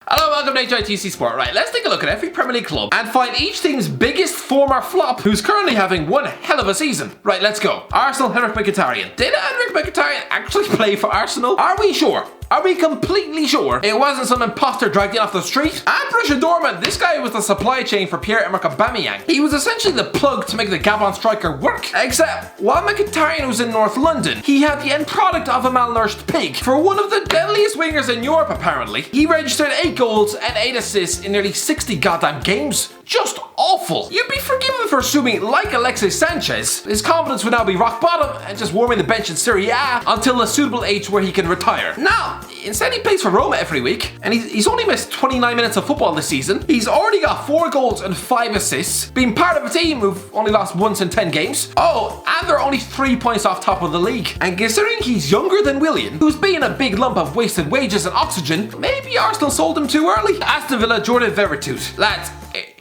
Hello, welcome to HITC Sport. Right, let's take a look at every Premier League club and find each team's biggest former flop who's currently having one hell of a season. Right, let's go. Arsenal, Henrikh Mkhitaryan. Did Henrikh Mkhitaryan actually play for Arsenal? Are we sure? Are we completely sure it wasn't some imposter dragged in off the street? And Borussia Dortmund, this guy was the supply chain for Pierre-Emerick Aubameyang. He was essentially the plug to make the Gabon striker work. Except, while Mkhitaryan was in North London, he had the end product of a malnourished pig. For one of the deadliest wingers in Europe, apparently, he registered 8 goals and 8 assists in nearly 60 goddamn games. Just awful. You'd be forgiven for assuming, like Alexis Sanchez, his confidence would now be rock bottom and just warming the bench in Serie A until a suitable age where he can retire. Now, instead he plays for Roma every week, and he's only missed 29 minutes of football this season. He's already got 4 goals and 5 assists, being part of a team who've only lost once in 10 games. Oh, and they're only 3 points off top of the league. And considering he's younger than Willian, who's being a big lump of wasted wages and oxygen, maybe Arsenal sold him too early. Aston Villa, Jordan VERETOUT. Lads,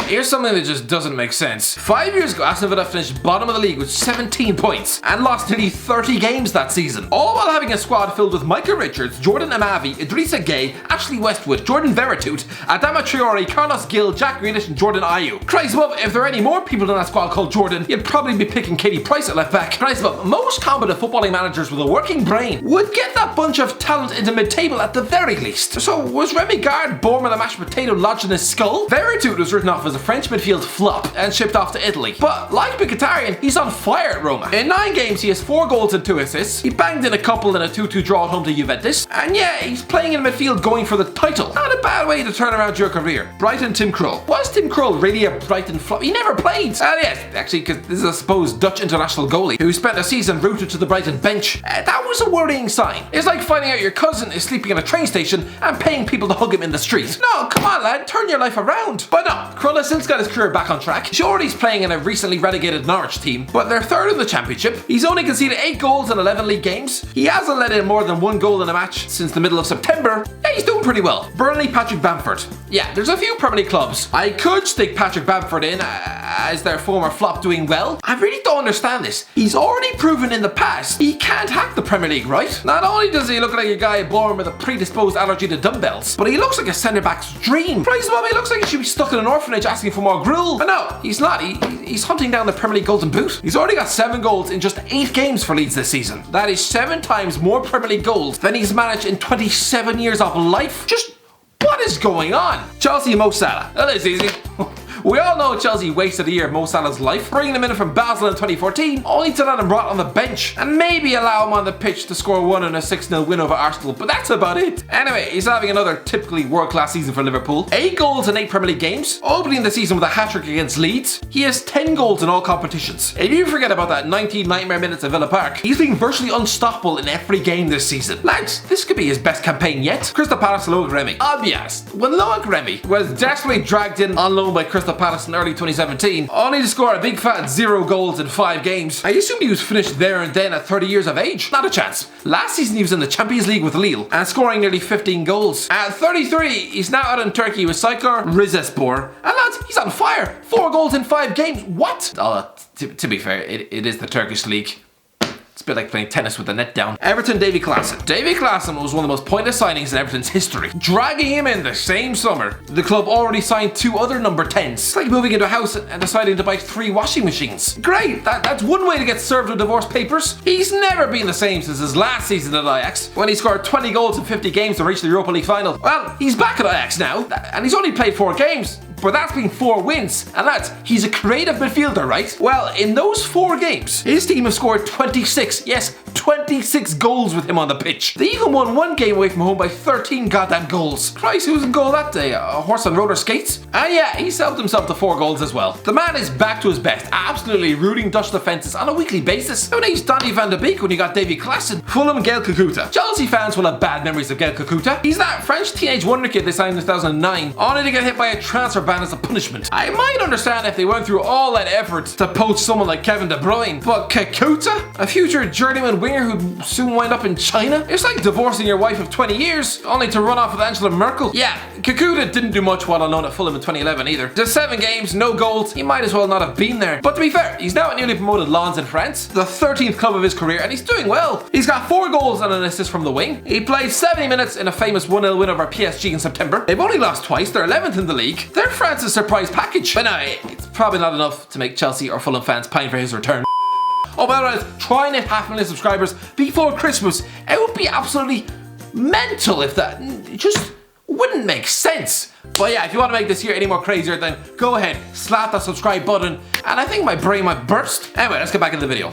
here's something that just doesn't make sense. 5 years ago, Aston Villa finished bottom of the league with 17 points and lost nearly 30 games that season. All while having a squad filled with Michael Richards, Jordan Amavi, Idrissa Gueye, Ashley Westwood, Jordan VERETOUT, Adama Traore, Carlos Gil, Jack Grealish and Jordan Ayew. Christ above, if there are any more people in that squad called Jordan, you'd probably be picking Katie Price at left back. Christ above, most competent footballing managers with a working brain would get that bunch of talent into mid-table at the very least. So was Remy Gard born with a mashed potato lodged in his skull? VERETOUT was written off as a French midfield flop and shipped off to Italy. But like Mkhitaryan, he's on fire at Roma. In 9 games, he has 4 goals and 2 assists. He banged in a couple in a 2-2 draw at home to Juventus. And yeah, he's playing in midfield going for the title. Not a bad way to turn around your career. Brighton Tim Krul. Was Tim Krul really a Brighton flop? He never played. Yes, actually, because this is a supposed Dutch international goalie who spent a season rooted to the Brighton bench. That was a worrying sign. It's like finding out your cousin is sleeping in a train station and paying people to hug him in the street. No, come on lad, turn your life around. But no, Krul has since got his career back on track. Sure, he's playing in a recently relegated Norwich team, but they're third in the championship. He's only conceded 8 goals in 11 league games. He hasn't let in more than 1 goal in a match since the middle of September. Yeah, he's doing pretty well. Burnley, Patrick Bamford. Yeah, there's a few Premier League clubs I could stick Patrick Bamford in as their former flop doing well. I really don't understand this. He's already proven in the past he can't hack the Premier League, right? Not only does he look like a guy born with a predisposed allergy to dumbbells, but he looks like a centre back's dream. Price Bobby looks like he should be stuck in an orphanage asking for more KRUL. But no, he's not. He's hunting down the Premier League Golden Boot. He's already got 7 goals in just 8 games for Leeds this season. That is 7 times more Premier League goals than he's managed in 27 years of life. Just what is going on? Chelsea, Mo Salah. That is easy. We all know Chelsea wasted a year of Mo Salah's life, bringing him in from Basel in 2014, only to let him rot on the bench, and maybe allow him on the pitch to score 1 in a 6-0 win over Arsenal, but that's about it. Anyway, he's having another typically world-class season for Liverpool. 8 goals in 8 Premier League games, opening the season with a hat-trick against Leeds. He has 10 goals in all competitions. If you forget about that 19 nightmare minutes at Villa Park, he's been virtually unstoppable in every game this season. Lads, this could be his best campaign yet. Crystal Palace, LOIC Remy. I'll be honest, when LOIC Remy was desperately dragged in on loan by Crystal Palace in early 2017, only to score a big fat 0 goals in 5 games. I assumed he was finished there and then at 30 years of age. Not a chance. Last season he was in the Champions League with Lille and scoring nearly 15 goals. At 33, he's now out in Turkey with Saykar Rizespor. And lads, he's on fire. 4 goals in 5 games. What? Oh, to be fair, it is the Turkish league. It's a bit like playing tennis with the net down. Everton, Davy KLAASSEN. Davy KLAASSEN was one of the most pointless signings in Everton's history. Dragging him in the same summer, the club already signed 2 other number 10s. It's like moving into a house and deciding to buy 3 washing machines. Great, that's one way to get served with divorce papers. He's never been the same since his last season at Ajax, when he scored 20 goals in 50 games to reach the Europa League final. Well, he's back at Ajax now, and he's only played 4 games. But that's been 4 wins, and lads, he's a creative midfielder, right? Well, in those 4 games, his team have scored 26, yes, 26 goals with him on the pitch. They even won 1 game away from home by 13 goddamn goals. Christ, who was in goal that day? A horse on roller skates? And yeah, he's helped himself to 4 goals as well. The man is back to his best, absolutely rooting Dutch defences on a weekly basis. Who needs Donny van de Beek when you got Davy KLAASSEN? Fulham, Gael Kakuta. Chelsea fans will have bad memories of Gael Kakuta. He's that French teenage wonder kid they signed in 2009, only to get hit by a transfer ban as a punishment. I might understand if they went through all that effort to poach someone like Kevin De Bruyne, but Kakuta, a future journeyman winger who'd soon wind up in China? It's like divorcing your wife of 20 years, only to run off with Angela Merkel. Yeah, Kakuta didn't do much while alone at Fulham in 2011 either. Just 7 games, no goals, he might as well not have been there. But to be fair, he's now at newly promoted Lens in France, the 13th club of his career, and he's doing well. He's got 4 goals and an assist from the wing. He played 70 minutes in a famous 1-0 win over PSG in September. They've only lost twice, they're 11th in the league. They're France's surprise package. But no, it's probably not enough to make Chelsea or Fulham fans pine for his return. Oh, by the way, try and hit 500,000 subscribers before Christmas. It would be absolutely mental if that just wouldn't make sense. But yeah, if you want to make this year any more crazier, then go ahead, slap that subscribe button, and I think my brain might burst. Anyway, let's get back into the video.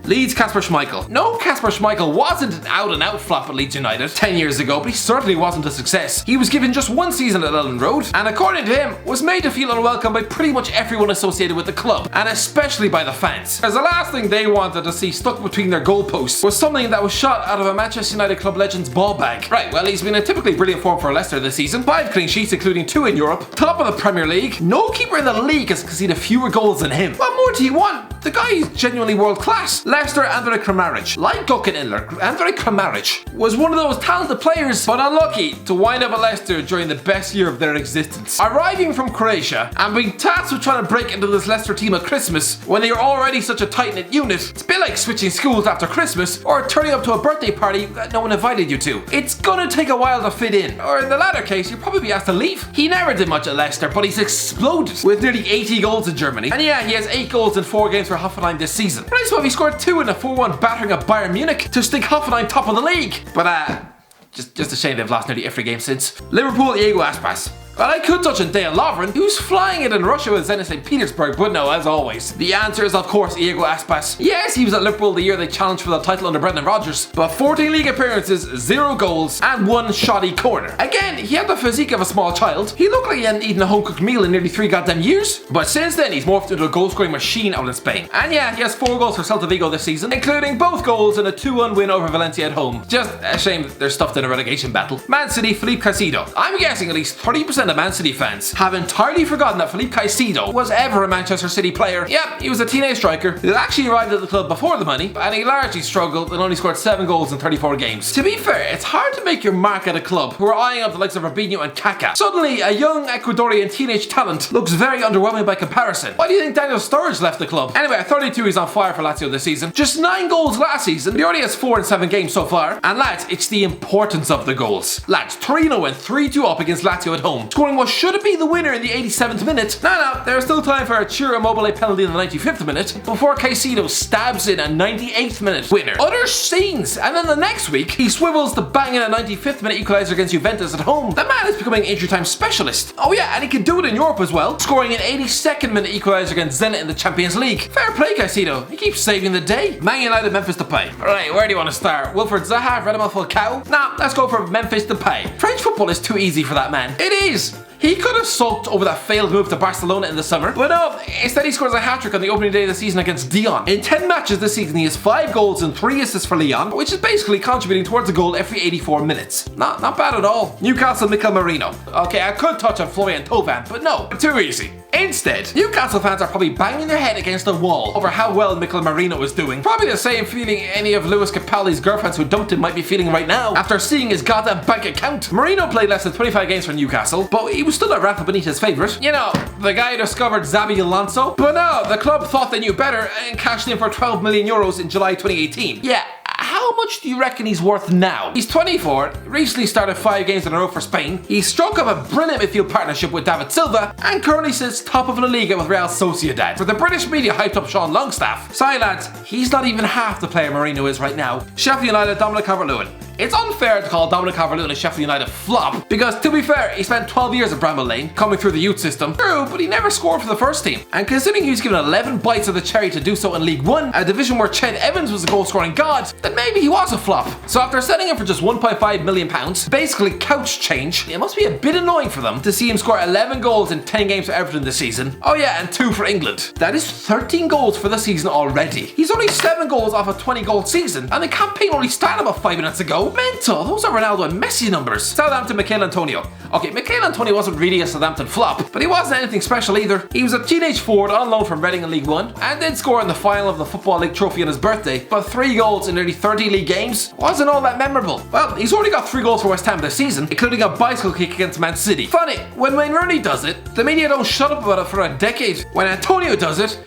Leeds Kasper Schmeichel. No, Kasper Schmeichel wasn't an out-and-out flop at Leeds United 10 years ago, but he certainly wasn't a success. He was given just 1 season at Ellen Road, and according to him, was made to feel unwelcome by pretty much everyone associated with the club, and especially by the fans. As the last thing they wanted to see stuck between their goalposts was something that was shot out of a Manchester United club legend's ball bag. Right, well, he's been in typically brilliant form for Leicester this season. 5 clean sheets, including 2 in Europe, top of the Premier League. No keeper in the league has conceded fewer goals than him. What more do you want? The guy is genuinely world class. Leicester, ANDREJ, KRAMARIC. Like Guk and Inler, ANDREJ KRAMARIC was one of those talented players, but unlucky to wind up at Leicester during the best year of their existence. Arriving from Croatia and being tasked with trying to break into this Leicester team at Christmas when they were already such a tight-knit unit, it's a bit like switching schools after Christmas or turning up to a birthday party that no one invited you to. It's gonna take a while to fit in, or in the latter case, you'll probably be asked to leave. He never did much at Leicester, but he's exploded with nearly 80 goals in Germany. And yeah, he has 8 goals in 4 games for Hoffenheim this season. But I saw he scored 2 in a 4-1 battering of Bayern Munich to stick Hoffenheim top of the league. But just a shame they've lost nearly every game since. Liverpool, IAGO, ASPAS. Well, I could touch on Dejan Lovren, who's flying it in Russia with Zenit St. Petersburg, but no, as always, the answer is of course IAGO Aspas. Yes, he was at Liverpool the year they challenged for the title under Brendan Rodgers, but 14 league appearances, 0 goals, and 1 shoddy corner. Again, he had the physique of a small child. He looked like he hadn't eaten a home-cooked meal in nearly 3 goddamn years, but since then he's morphed into a goal-scoring machine out in Spain. And yeah, he has 4 goals for Celta Vigo this season, including both goals in a 2-1 win over Valencia at home. Just a shame that they're stuffed in a relegation battle. Man City, Felipe Caicedo. I'm guessing at least 30% of Man City fans have entirely forgotten that Felipe Caicedo was ever a Manchester City player. Yep, he was a teenage striker who actually arrived at the club before the money, and he largely struggled and only scored 7 goals in 34 games. To be fair, it's hard to make your mark at a club who are eyeing up the likes of Robinho and Kaká. Suddenly, a young Ecuadorian teenage talent looks very underwhelming by comparison. Why do you think Daniel Sturridge left the club? Anyway, at 32 he's on fire for Lazio this season. Just 9 goals last season, he already has 4 in 7 games so far. And lads, it's the importance of the goals. Lads, Torino went 3-2 up against Lazio at home, scoring what should have been the winner in the 87th minute. No, there's still time for a Ciro Immobile penalty in the 95th minute before Caicedo stabs in a 98th minute winner. Utter scenes, and then the next week he swivels to bang in a 95th minute equaliser against Juventus at home. The man is becoming injury time specialist. Oh yeah, and he can do it in Europe as well, scoring an 82nd minute equaliser against Zenit in the Champions League. Fair play, Caicedo. He keeps saving the day. Man United, Memphis Depay. Alright, where do you want to start? Wilfred Zaha, Radamel Falcao? Nah, let's go for Memphis Depay. French football is too easy for that man. It is. He could have sulked over that failed move to Barcelona in the summer, but no, instead he scores a hat-trick on the opening day of the season against Dijon. In 10 matches this season he has 5 goals and 3 assists for Lyon, which is basically contributing towards a goal every 84 minutes. Not bad at all. Newcastle, Mikel Merino. Okay, I could touch on Florian Thauvin, but no, too easy. Instead, Newcastle fans are probably banging their head against a wall over how well Mikel Merino is doing. Probably the same feeling any of Lewis Capaldi's girlfriends who dumped him might be feeling right now after seeing his goddamn bank account. Merino played less than 25 games for Newcastle, but he was still a Rafa Benitez favourite. You know, the guy who discovered Xabi Alonso. But no, the club thought they knew better and cashed in for €12 million in July 2018. Yeah. How much do you reckon he's worth now? He's 24, recently started 5 games in a row for Spain. He's struck up a brilliant midfield partnership with David Silva and currently sits top of La Liga with Real Sociedad. For the British media hyped up Sean Longstaff. Sorry lads, he's not even half the player Merino is right now. Sheffield United, Dominic Calvert-Lewin. It's unfair to call Dominic Calvert-Lewin a Sheffield United flop because, to be fair, he spent 12 years at Bramall Lane, coming through the youth system. True, but he never scored for the first team. And considering he was given 11 bites of the cherry to do so in League One, a division where Ched Evans was a goal-scoring god, then maybe he was a flop. So after selling him for just £1.5 million, basically couch change, it must be a bit annoying for them to see him score 11 goals in 10 games for Everton this season. Oh yeah, and 2 for England. That is 13 goals for the season already. He's only 7 goals off a 20-goal season, and the campaign only started about 5 minutes ago. Mental? Mental. Those are Ronaldo and Messi numbers. Southampton, Mikel Antonio. Okay, Mikel Antonio wasn't really a Southampton flop, but he wasn't anything special either. He was a teenage forward on loan from Reading in League One, and did score in the final of the Football League trophy on his birthday, but 3 goals in nearly 30 league games wasn't all that memorable. Well, he's already got 3 goals for West Ham this season, including a bicycle kick against Man City. Funny, when Wayne Rooney does it, the media don't shut up about it for a decade. When Antonio does it,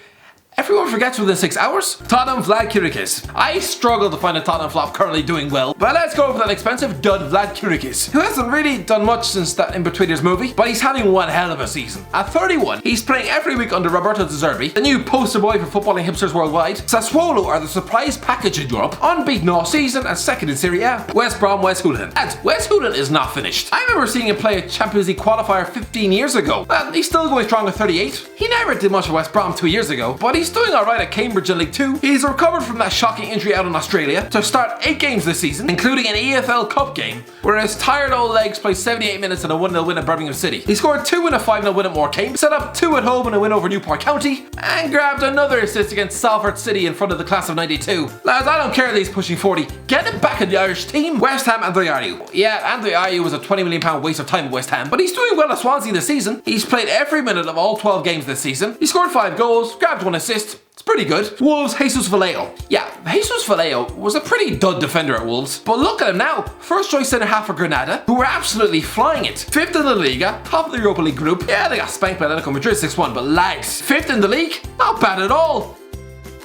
everyone forgets within 6 hours. Tottenham VLAD CHIRICHES. I struggle to find a Tottenham flop currently doing well, but let's go for that expensive dud VLAD CHIRICHES, who hasn't really done much since that In-Betweeners movie, but he's having one hell of a season. At 31, he's playing every week under Roberto De Zerbi, the new poster boy for footballing hipsters worldwide. Sassuolo are the surprise package in Europe, unbeaten all season and second in Serie A. West Brom, Wes Hoolahan. And Wes Hoolahan is not finished. I remember seeing him play a Champions League qualifier 15 years ago. Well, he's still going strong at 38. He never did much for West Brom 2 years ago, but he's doing alright at Cambridge in League 2. He's recovered from that shocking injury out in Australia to start 8 games this season, including an EFL Cup game, where his tired old legs played 78 minutes in a 1-0 win at Birmingham City. He scored 2 in a 5-0 win at Morecambe, set up 2 at home in a win over Newport County, and grabbed another assist against Salford City in front of the class of 92. Lads, I don't care that he's pushing 40. Get him back in the Irish team. West Ham, Andrej Ayew. Yeah, Andrej Ayew was a £20 million waste of time at West Ham, but he's doing well at Swansea this season. He's played every minute of all 12 games this season. He scored 5 goals, grabbed 1 assist. It's pretty good. Wolves, Jesus Vallejo. Yeah, Jesus Vallejo was a pretty dud defender at Wolves, but look at him now. First choice centre half for Granada, who were absolutely flying it. 5th in the Liga, top of the Europa League group. Yeah, they got spanked by Atletico Madrid 6-1, but lags. 5th in the league? Not bad at all.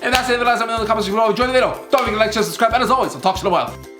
If that's it, let me know in the comments below. Enjoy the video. Don't forget to like, share, subscribe, and as always, I'll talk to you in a while.